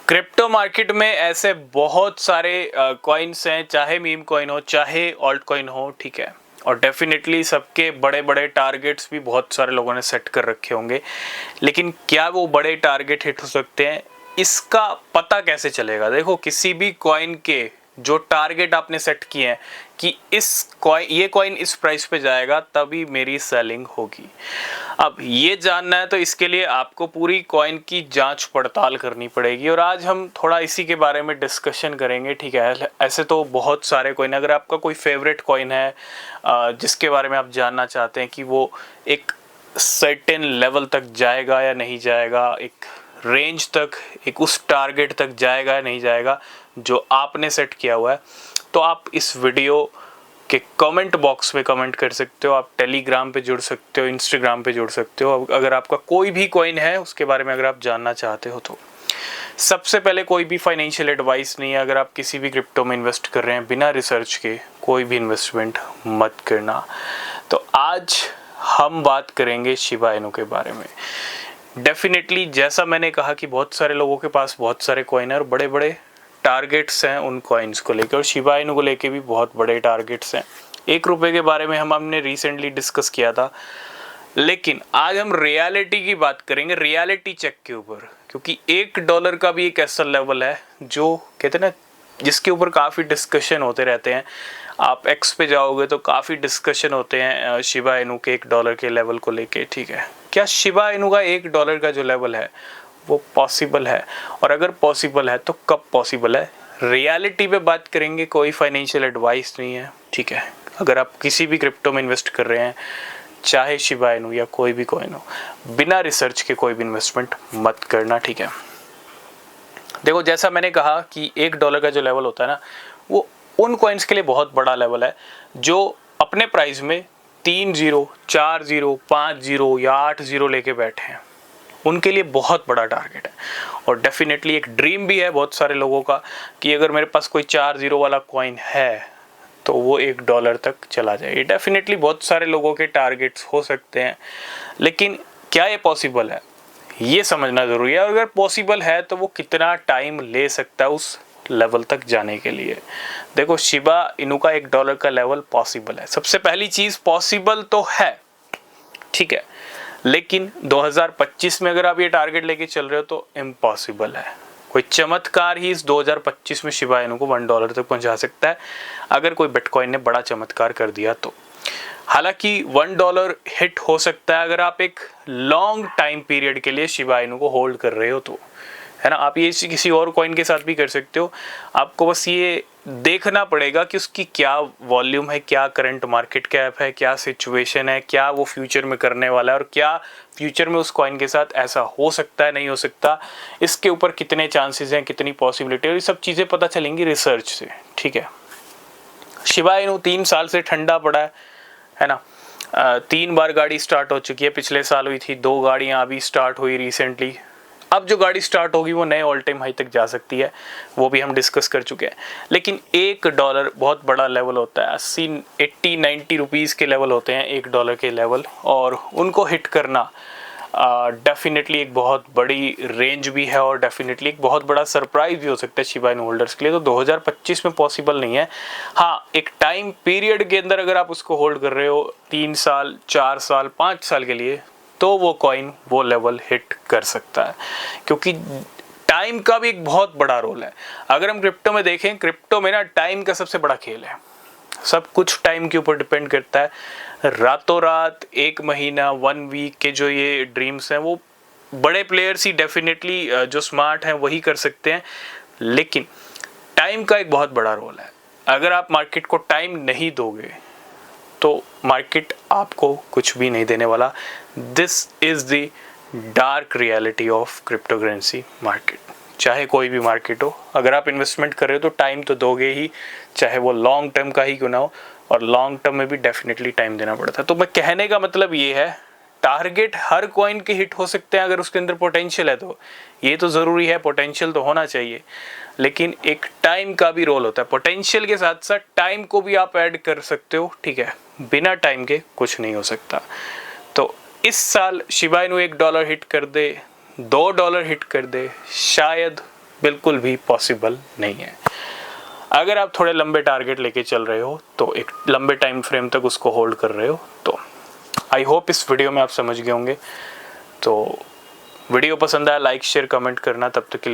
Crypto market में ऐसे बहुत सारे कॉइन्स हैं, चाहे मीम कॉइन हो चाहे ऑल्ट कॉइन हो, ठीक है। और डेफिनेटली सबके बड़े बड़े टारगेट्स भी बहुत सारे लोगों ने सेट कर रखे होंगे, लेकिन क्या वो बड़े टारगेट हिट हो सकते हैं, इसका पता कैसे चलेगा? देखो, किसी भी कॉइन के जो टारगेट आपने सेट किए हैं कि ये कॉइन इस प्राइस पे जाएगा तभी मेरी सेलिंग होगी। अब ये जानना है तो इसके लिए आपको पूरी कॉइन की जांच पड़ताल करनी पड़ेगी, और आज हम थोड़ा इसी के बारे में डिस्कशन करेंगे, ठीक है। ऐसे तो बहुत सारे कॉइन, अगर आपका कोई फेवरेट कॉइन है जिसके बारे में आप जानना चाहते हैं कि वो एक सर्टेन लेवल तक जाएगा या नहीं जाएगा, एक रेंज तक, एक उस टारगेट तक जाएगा या नहीं जाएगा जो आपने सेट किया हुआ है, तो आप इस वीडियो के कमेंट बॉक्स में कमेंट कर सकते हो। आप टेलीग्राम पे जुड़ सकते हो, इंस्टाग्राम पे जुड़ सकते हो। अगर आपका कोई भी कॉइन है उसके बारे में अगर आप जानना चाहते हो तो सबसे पहले, कोई भी फाइनेंशियल एडवाइस नहीं है। अगर आप किसी भी क्रिप्टो में इन्वेस्ट कर रहे हैं, बिना रिसर्च के कोई भी इन्वेस्टमेंट मत करना। तो आज हम बात करेंगे शिबा इनू के बारे में। डेफिनेटली जैसा मैंने कहा कि बहुत सारे लोगों के पास बहुत सारे कॉइन है और बड़े बड़े टारगेट्स हैं उन कॉइन्स को लेकर, और शिबा इनू को लेके भी बहुत बड़े टारगेट्स हैं। ₹1 के बारे में हमने रिसेंटली डिस्कस किया था, लेकिन आज हम रियलिटी की बात करेंगे, रियलिटी चेक के ऊपर, क्योंकि $1 का भी एक ऐसा लेवल है जो कहते हैं ना, जिसके ऊपर काफ़ी डिस्कशन होते रहते हैं। आप एक्स पे जाओगे तो काफ़ी डिस्कशन होते हैं शिबा इनू के $1 के लेवल को लेके, ठीक है। क्या शिबा इनू का $1 का जो लेवल है वो पॉसिबल है, और अगर पॉसिबल है तो कब पॉसिबल है? रियलिटी पे बात करेंगे, कोई फाइनेंशियल एडवाइस नहीं है, ठीक है। अगर आप किसी भी क्रिप्टो में इन्वेस्ट कर रहे हैं, चाहे शिबा इनू या कोई भी कॉइन हो, बिना रिसर्च के कोई भी इन्वेस्टमेंट मत करना, ठीक है। देखो, जैसा मैंने कहा कि $1 का जो लेवल होता है ना, वो उन कॉइन्स के लिए बहुत बड़ा लेवल है जो अपने प्राइस में 3 0, 4 0, 5 0 या 8 0 लेके बैठे हैं। उनके लिए बहुत बड़ा टारगेट है, और डेफिनेटली एक ड्रीम भी है बहुत सारे लोगों का कि अगर मेरे पास कोई 4 0 वाला कॉइन है तो वो $1 तक चला जाए। ये डेफिनेटली बहुत सारे लोगों के टारगेट्स हो सकते हैं, लेकिन क्या ये पॉसिबल है, ये समझना ज़रूरी है। और अगर पॉसिबल है तो वो कितना टाइम ले सकता है उस लेवल तक जाने के लिए। देखो, शिबा इनू का $1 का लेवल पॉसिबल है। सबसे पहली चीज़, पॉसिबल तो है, ठीक है, लेकिन 2025 में अगर आप ये टारगेट लेके चल रहे हो तो इम्पॉसिबल है। कोई चमत्कार ही इस 2025 में शिबा इनू को $1 तक पहुंचा सकता है, अगर कोई बिटकॉइन ने बड़ा चमत्कार कर दिया तो। हालांकि $1 हिट हो सकता है अगर आप एक लॉन्ग टाइम पीरियड के लिए शिबा इनू को होल्ड कर रहे हो तो, है ना। आप ये किसी और कॉइन के साथ भी कर सकते हो। आपको बस ये देखना पड़ेगा कि उसकी क्या वॉल्यूम है, क्या करंट मार्केट कैप है, क्या सिचुएशन है, क्या वो फ्यूचर में करने वाला है, और क्या फ्यूचर में उस कॉइन के साथ ऐसा हो सकता है, नहीं हो सकता, इसके ऊपर कितने चांसेस हैं, कितनी पॉसिबिलिटी है, ये सब चीज़ें पता चलेंगी रिसर्च से, ठीक है। शिबा इनू 3 साल से ठंडा पड़ा है ना। 3 बार गाड़ी स्टार्ट हो चुकी है, पिछले साल हुई थी, 2 गाड़ियाँ अभी स्टार्ट हुई रिसेंटली। अब जो गाड़ी स्टार्ट होगी वो नए ऑल टाइम हाई तक जा सकती है, वो भी हम डिस्कस कर चुके हैं। लेकिन $1 बहुत बड़ा लेवल होता है, 80-90 रुपीज़ के लेवल होते हैं $1 के लेवल, और उनको हिट करना डेफिनेटली एक बहुत बड़ी रेंज भी है, और डेफिनेटली एक बहुत बड़ा सरप्राइज भी हो सकता है शिबा इनू होल्डर्स के लिए। तो 2025 में पॉसिबल नहीं है। हाँ, एक टाइम पीरियड के अंदर अगर आप उसको होल्ड कर रहे हो 3 साल, 4 साल, 5 साल के लिए, तो वो कॉइन वो लेवल हिट कर सकता है, क्योंकि टाइम का भी एक बहुत बड़ा रोल है। अगर हम क्रिप्टो में देखें, क्रिप्टो में ना टाइम का सबसे बड़ा खेल है। सब कुछ टाइम के ऊपर डिपेंड करता है। रातों रात, 1 महीना, 1 वीक के जो ये ड्रीम्स हैं, वो बड़े प्लेयर्स ही डेफिनेटली जो स्मार्ट हैं वही कर सकते हैं, लेकिन टाइम का एक बहुत बड़ा रोल है। अगर आप मार्केट को टाइम नहीं दोगे तो मार्केट आपको कुछ भी नहीं देने वाला। This is the dark reality of crypto currency market. चाहे कोई भी मार्केट हो, अगर आप इन्वेस्टमेंट कर रहे हो तो टाइम तो दोगे ही, चाहे वो लॉन्ग टर्म का ही क्यों ना हो, और लॉन्ग टर्म में भी डेफिनेटली टाइम देना पड़ता है। तो मैं कहने का मतलब ये है, टारगेट हर कॉइन के हिट हो सकते हैं अगर उसके अंदर पोटेंशियल है तो। ये तो ज़रूरी है, पोटेंशियल तो होना चाहिए, लेकिन एक टाइम का भी रोल होता है। पोटेंशियल के साथ साथ टाइम को भी आप ऐड कर सकते हो, ठीक है। बिना टाइम के कुछ नहीं हो सकता। तो इस साल शिबा इनू $1 हिट कर दे, $2 हिट कर दे, शायद बिल्कुल भी पॉसिबल नहीं है। अगर आप थोड़े लंबे टारगेट लेके चल रहे हो तो एक लंबे टाइम फ्रेम तक उसको होल्ड कर रहे हो, तो आई होप इस वीडियो में आप समझ गए होंगे। तो वीडियो पसंद आया लाइक शेयर कमेंट करना। तब तक के लिए